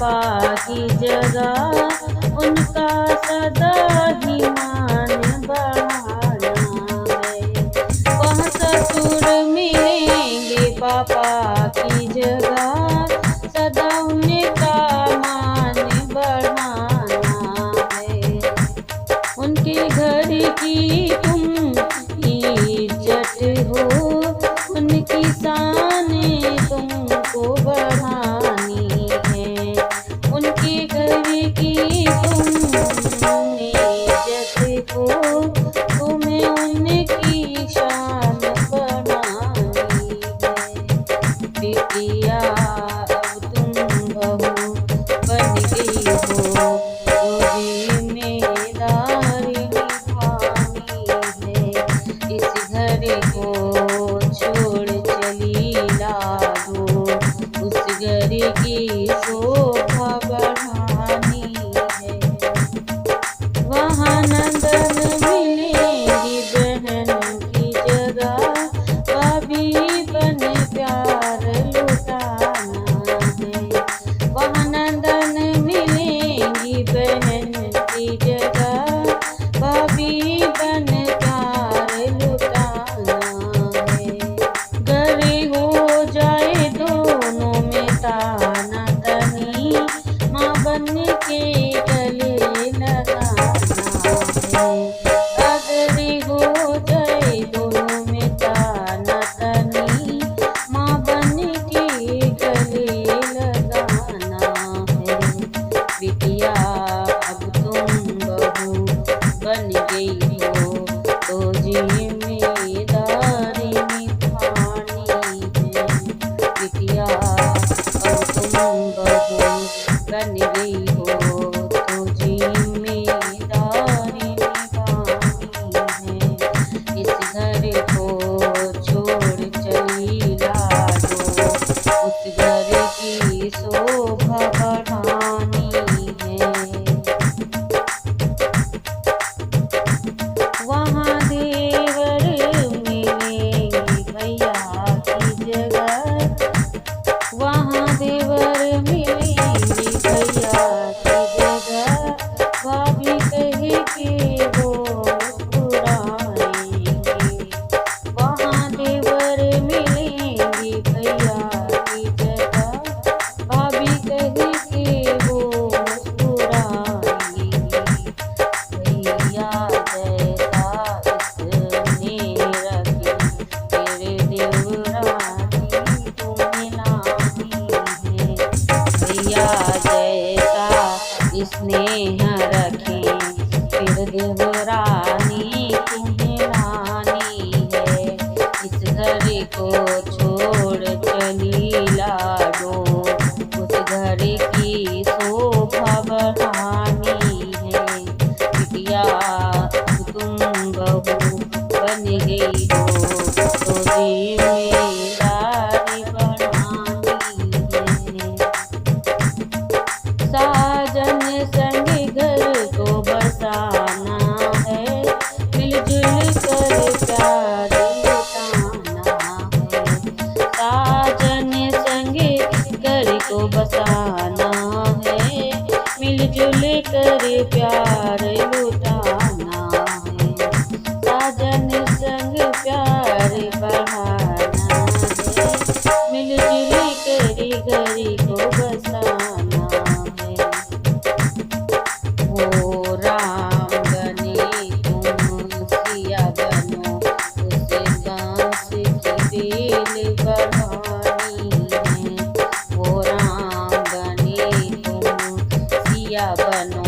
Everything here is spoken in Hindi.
पापा की जगह उनका सदा ही मान बढ़ाना है। वहाँ ससुर मिलेंगे पापा की जगह, सदा उनका मान बढ़ाना है। उनके घर की तुम इज्जत हो, उनकी शान तुमको बढ़ानी है। उनके घर की तुम इज्जत हो, तुम्हें उनकी शान बढ़ानी है। बिटिया अब तुम बहू बन गई हो, तो जिम्मेदारी निभानी है। इस घर को छोड़ चली लाडो, उस घर की शोभा बढ़ानी है। वहाँ नंदन मिलेगी बहन की जगह, भाभी बन प्यार लुटाना है। वहाँ नंदन मिलेगी बहन की जगह, भाभी बन प्यार लुटाना है। घर हो जाए दोनों में ताना तनी, माँ बन के गले लगाना है। अगर हो जाए दोनों में ताना तनी, माँ बन के गले लगाना है। बिटिया अब तुम बहू बन गई हो, तो जिम्मेदारी निभानी है। बिटिया अब तुम बहू बन गई हो, तो जिम्मेदारी निभानी है। इस घर को छोड़ चली लाडो, उस घर की शोभा बढ़ानी है। वहाँ देवर मिलेंगे भैया की जगह, वहाँ देवर मिलेंगे भैया की जगह, भाभी कह के वो मुस्कुराएंगे। वहाँ देवर मिलेंगे भैया की जगह, भाभी कह के वो मुस्कुराएंगे। भैया जैसा इसने रखी, तेरे देवरानी तुम्हें लानी है। भैया जैसा स्नेह रखे, फिर देवरानी तुम्हें लानी है। इस घर को छोड़ चली लाडो, उस घर की शोभा बढ़ानी है। बिटिया तुम बहू बन गई हो, तो जिम्मेदारी बढ़ानी है। साजन संग घर को बसाना है, मिलजुल कर प्यार लुटाना है। साजन संग घर को बसाना है, मिलजुल कर प्यार लुटाना है। साजन संग प्यार बढ़ाना है, मिलजुल कर घर को बसाना है। ओ राम बने तुम सिया बनो, उसे बांस की बेल बढ़ानी है। ओ राम बने तुम सिया बनो,